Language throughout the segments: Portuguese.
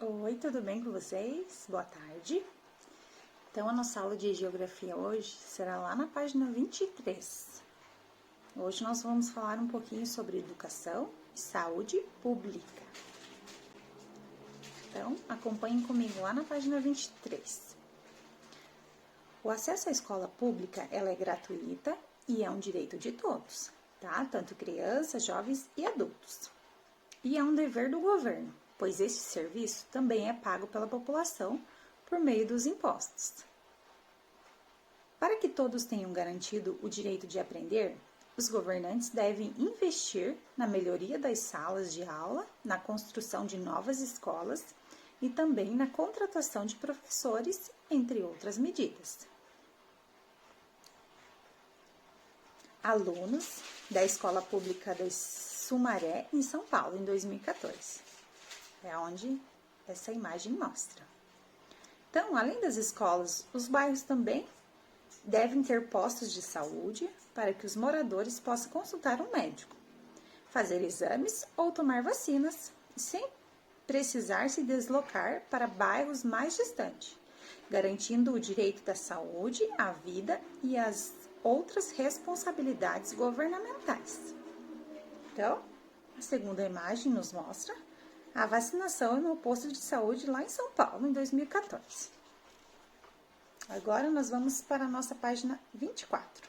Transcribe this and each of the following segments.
Oi, tudo bem com vocês? Boa tarde. Então, a nossa aula de Geografia hoje será lá na página 23. Hoje nós vamos falar um pouquinho sobre educação e saúde pública. Então, acompanhem comigo lá na página 23. O acesso à escola pública, ela é gratuita e é um direito de todos, tá? Tanto crianças, jovens e adultos. E é um dever do governo, pois esse serviço também é pago pela população por meio dos impostos. Para que todos tenham garantido o direito de aprender, os governantes devem investir na melhoria das salas de aula, na construção de novas escolas e também na contratação de professores, entre outras medidas. Alunos da Escola Pública de Sumaré, em São Paulo, em 2014. É onde essa imagem mostra. Então, além das escolas, os bairros também devem ter postos de saúde para que os moradores possam consultar um médico, fazer exames ou tomar vacinas, sem precisar se deslocar para bairros mais distantes, garantindo o direito da saúde, à vida e às outras responsabilidades governamentais. Então, a segunda imagem nos mostra a vacinação no posto de saúde lá em São Paulo, em 2014. Agora, nós vamos para a nossa página 24.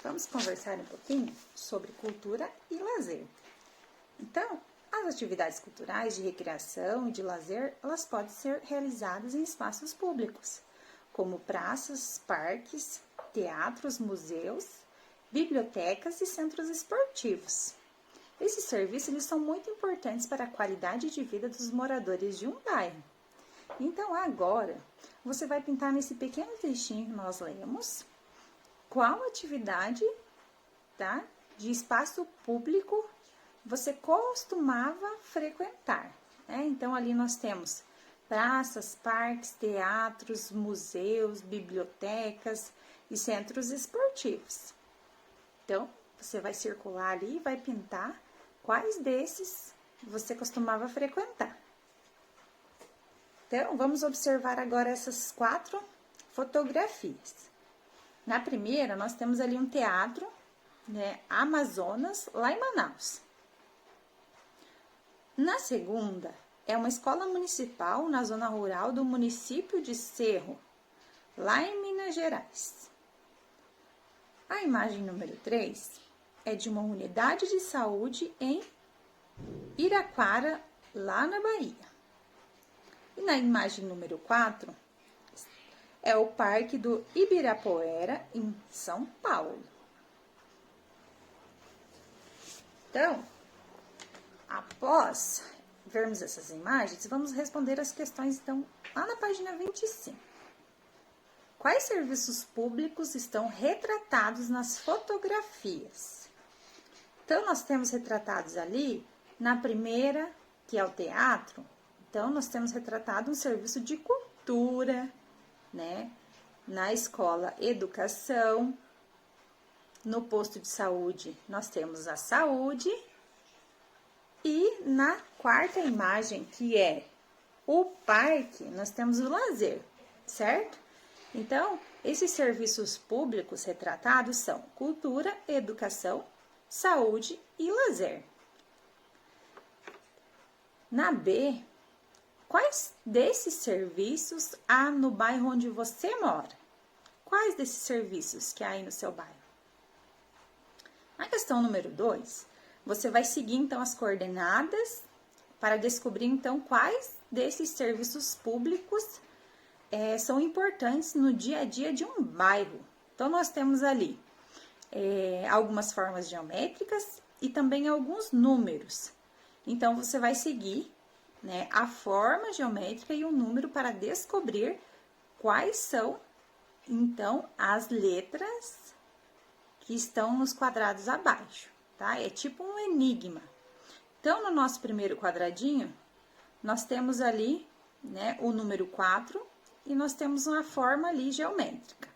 Vamos conversar um pouquinho sobre cultura e lazer. Então, as atividades culturais de recreação e de lazer, elas podem ser realizadas em espaços públicos, como praças, parques, teatros, museus, bibliotecas e centros esportivos. Esses serviços eles são muito importantes para a qualidade de vida dos moradores de um bairro. Então, agora, você vai pintar nesse pequeno textinho que nós lemos, qual atividade, tá, de espaço público você costumava frequentar, né? Então, ali nós temos praças, parques, teatros, museus, bibliotecas e centros esportivos. Então, você vai circular ali e vai pintar quais desses você costumava frequentar. Então, vamos observar agora essas 4 fotografias. Na primeira, nós temos ali um teatro, né, Amazonas, lá em Manaus. Na segunda, é uma escola municipal na zona rural do município de Cerro, lá em Minas Gerais. A imagem número 3 é de uma unidade de saúde em Iraquara, lá na Bahia. E na imagem número 4 é o Parque do Ibirapuera, em São Paulo. Então, após vermos essas imagens, vamos responder as questões, então, lá na página 25. Quais serviços públicos estão retratados nas fotografias? Então, nós temos retratados ali, na primeira, que é o teatro, então, nós temos retratado um serviço de cultura, né? Na escola, educação. No posto de saúde, nós temos a saúde. E na quarta imagem, que é o parque, nós temos o lazer, certo? Então, esses serviços públicos retratados são cultura, educação, saúde e lazer. Na B, quais desses serviços há no bairro onde você mora? Quais desses serviços que há aí no seu bairro? Na questão número 2, você vai seguir, então, as coordenadas para descobrir, então, quais desses serviços públicos são importantes no dia a dia de um bairro. Então, nós temos ali algumas formas geométricas e também alguns números. Então, você vai seguir, né, a forma geométrica e o número para descobrir quais são, então, as letras que estão nos quadrados abaixo, tá? É tipo um enigma. Então, no nosso primeiro quadradinho, nós temos ali, né, o número 4 e nós temos uma forma ali geométrica,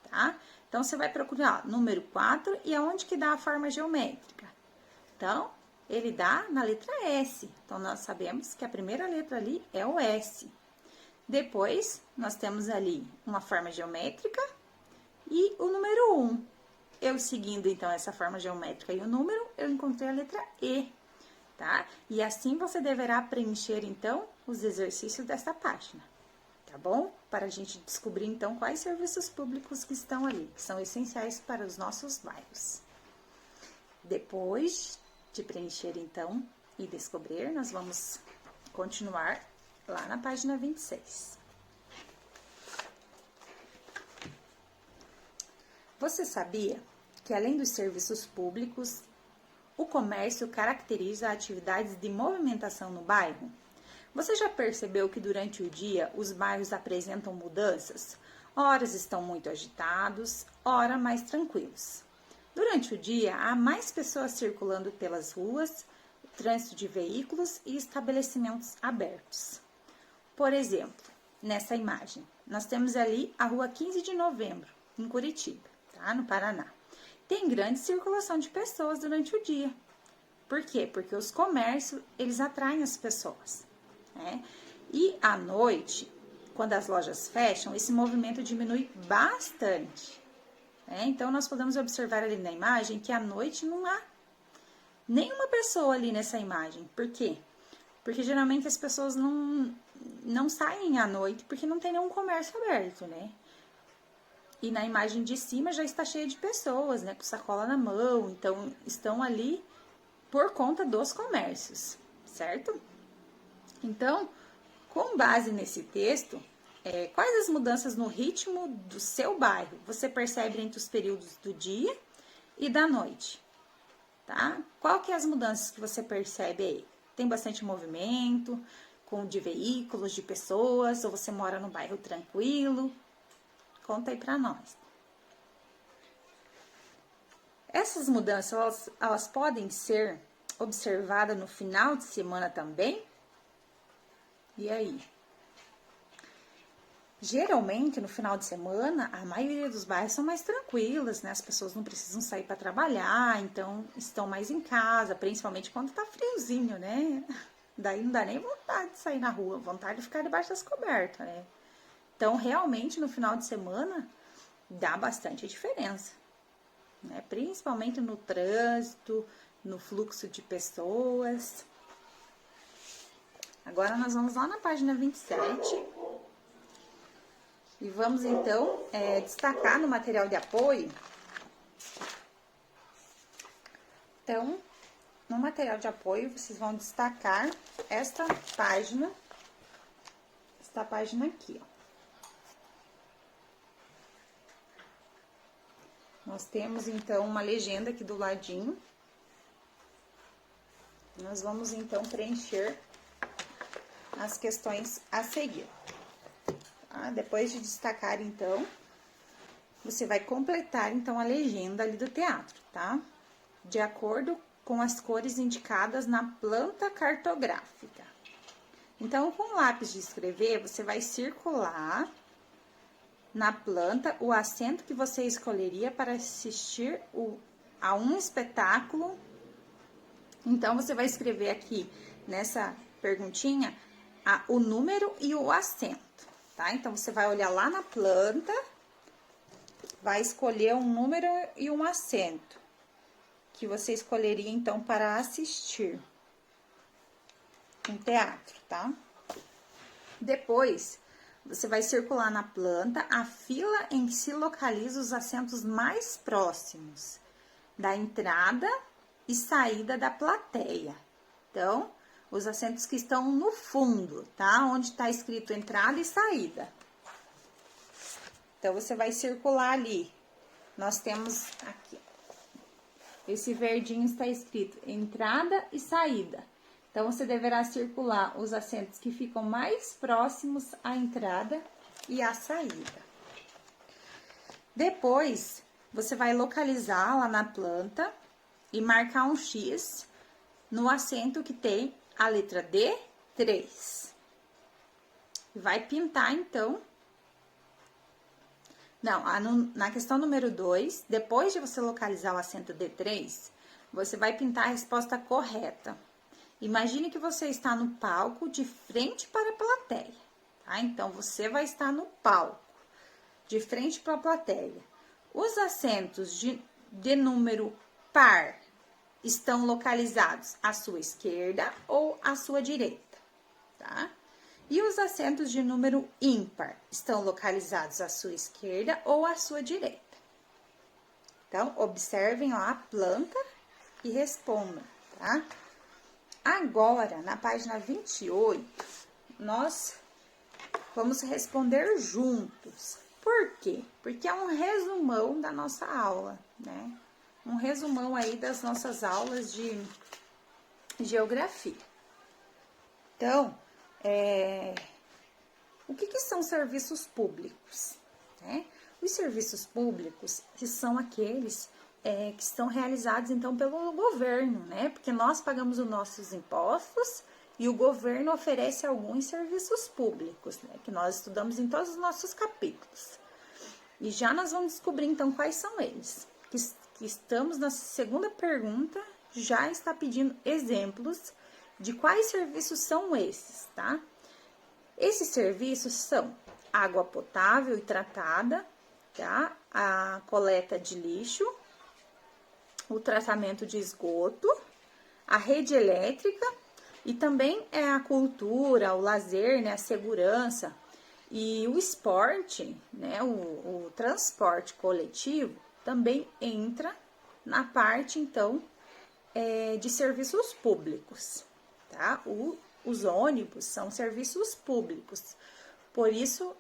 tá? Então, você vai procurar, ó, número 4 e aonde que dá a forma geométrica. Então, ele dá na letra S. Então, nós sabemos que a primeira letra ali é o S. Depois, nós temos ali uma forma geométrica e o número 1. Eu seguindo, então, essa forma geométrica e o número, eu encontrei a letra E, tá? E assim você deverá preencher, então, os exercícios dessa página, tá bom? Para a gente descobrir, então, quais serviços públicos que estão ali, que são essenciais para os nossos bairros. Depois de preencher, então, e descobrir, nós vamos continuar lá na página 26. Você sabia que, além dos serviços públicos, o comércio caracteriza atividades de movimentação no bairro? Você já percebeu que durante o dia os bairros apresentam mudanças? Horas estão muito agitados, ora mais tranquilos. Durante o dia, há mais pessoas circulando pelas ruas, trânsito de veículos e estabelecimentos abertos. Por exemplo, nessa imagem, nós temos ali a rua 15 de novembro, em Curitiba, tá? No Paraná. Tem grande circulação de pessoas durante o dia. Por quê? Porque os comércios, eles atraem as pessoas, né? E à noite, quando as lojas fecham, esse movimento diminui bastante. Então, nós podemos observar ali na imagem que à noite não há nenhuma pessoa ali nessa imagem. Por quê? Porque geralmente as pessoas não saem à noite porque não tem nenhum comércio aberto, né? E na imagem de cima já está cheia de pessoas, né? Com sacola na mão. Então, estão ali por conta dos comércios, certo? Então, com base nesse texto, quais as mudanças no ritmo do seu bairro você percebe entre os períodos do dia e da noite? Tá? Qual que é as mudanças que você percebe aí? Tem bastante movimento, de veículos, de pessoas, ou você mora num bairro tranquilo? Conta aí pra nós. Essas mudanças, elas podem ser observadas no final de semana também? E aí? Geralmente, no final de semana, a maioria dos bairros são mais tranquilas, né? As pessoas não precisam sair para trabalhar, então estão mais em casa, principalmente quando tá friozinho, né? Daí não dá nem vontade de sair na rua, vontade de ficar debaixo das cobertas, né? Então, realmente, no final de semana, dá bastante diferença, né? Principalmente no trânsito, no fluxo de pessoas. Agora, nós vamos lá na página 27. E vamos, então, destacar no material de apoio. Então, no material de apoio, vocês vão destacar esta página aqui, ó. Nós temos, então, uma legenda aqui do ladinho. Nós vamos, então, preencher as questões a seguir. Depois de destacar, então, você vai completar, então, a legenda ali do teatro, tá? De acordo com as cores indicadas na planta cartográfica. Então, com o lápis de escrever, você vai circular na planta o assento que você escolheria para assistir a um espetáculo. Então, você vai escrever aqui, nessa perguntinha, o número e o assento. Tá? Então, você vai olhar lá na planta, vai escolher um número e um assento, que você escolheria, então, para assistir um teatro, tá? Depois, você vai circular na planta a fila em que se localizam os assentos mais próximos da entrada e saída da plateia. Então, os assentos que estão no fundo, tá? Onde está escrito entrada e saída. Então, você vai circular ali. Nós temos aqui, esse verdinho está escrito entrada e saída. Então, você deverá circular os assentos que ficam mais próximos à entrada e à saída. Depois, você vai localizar lá na planta e marcar um X no assento que tem a letra D3. Vai pintar, então. Não, na questão número 2, depois de você localizar o assento D3, você vai pintar a resposta correta. Imagine que você está no palco de frente para a plateia, tá? Então, você vai estar no palco, de frente para a plateia. Os assentos de número par estão localizados à sua esquerda ou à sua direita, tá? E os assentos de número ímpar estão localizados à sua esquerda ou à sua direita. Então, observem ó, a planta e respondam, tá? Agora, na página 28, nós vamos responder juntos. Por quê? Porque é um resumão da nossa aula, né? Um resumão aí das nossas aulas de geografia. Então, o que são serviços públicos, né? Os serviços públicos são aqueles que são realizados, então, pelo governo, né? Porque nós pagamos os nossos impostos e o governo oferece alguns serviços públicos, né? Que nós estudamos em todos os nossos capítulos. E já nós vamos descobrir, então, quais são eles. Que estamos na segunda pergunta, já está pedindo exemplos de quais serviços são esses, tá? Esses serviços são água potável e tratada, tá? A coleta de lixo, o tratamento de esgoto, a rede elétrica e também a cultura, o lazer, né, a segurança e o esporte, né, o transporte coletivo também entra na parte, então, de serviços públicos, tá? Os ônibus são serviços públicos, por isso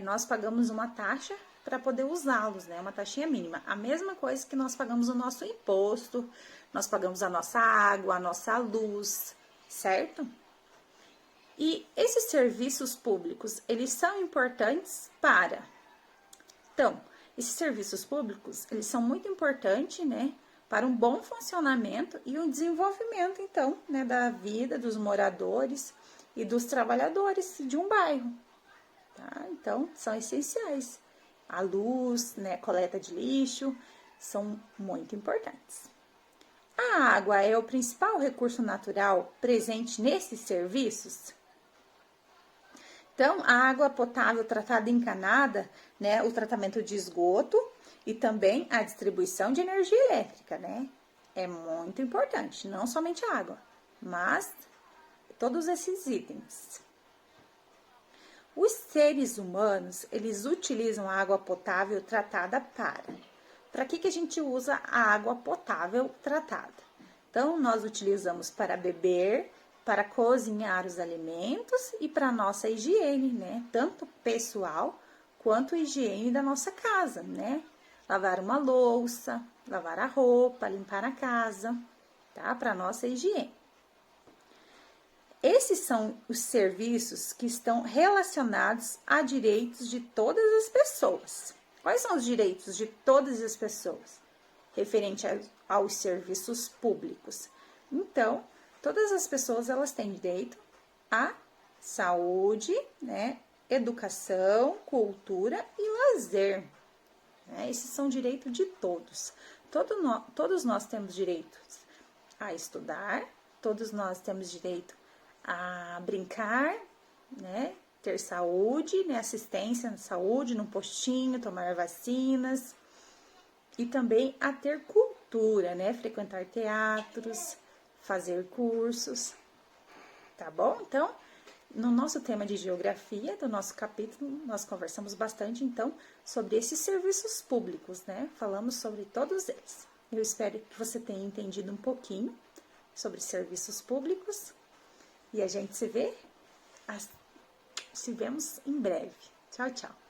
nós pagamos uma taxa para poder usá-los, né? Uma taxinha mínima. A mesma coisa que nós pagamos o nosso imposto, nós pagamos a nossa água, a nossa luz, certo? E esses serviços públicos, eles são importantes para... Então, esses serviços públicos, eles são muito importantes, né? Para um bom funcionamento e um desenvolvimento, então, né? Da vida dos moradores e dos trabalhadores de um bairro, tá? Então, são essenciais. A luz, né, coleta de lixo, são muito importantes. A água é o principal recurso natural presente nesses serviços? Então, a água potável tratada e encanada, né, o tratamento de esgoto e também a distribuição de energia elétrica, né? É muito importante, não somente a água, mas todos esses itens. Os seres humanos, eles utilizam a água potável tratada para que a gente usa a água potável tratada? Então, nós utilizamos para beber, para cozinhar os alimentos e para nossa higiene, né? Tanto pessoal quanto higiene da nossa casa, né? Lavar uma louça, lavar a roupa, limpar a casa, tá? Para nossa higiene. Esses são os serviços que estão relacionados a direitos de todas as pessoas. Quais são os direitos de todas as pessoas? Referente aos serviços públicos. Então, todas as pessoas, elas têm direito à saúde, né, educação, cultura e lazer. Né? Esses são direitos de todos. Todos nós temos direitos a estudar, todos nós temos direito a brincar, né, ter saúde, né, assistência na saúde, no postinho, tomar vacinas e também a ter cultura, né, frequentar teatros, fazer cursos, tá bom? Então, no nosso tema de geografia, do nosso capítulo, nós conversamos bastante, então, sobre esses serviços públicos, né, falamos sobre todos eles. Eu espero que você tenha entendido um pouquinho sobre serviços públicos. E a gente se vemos em breve. Tchau, tchau.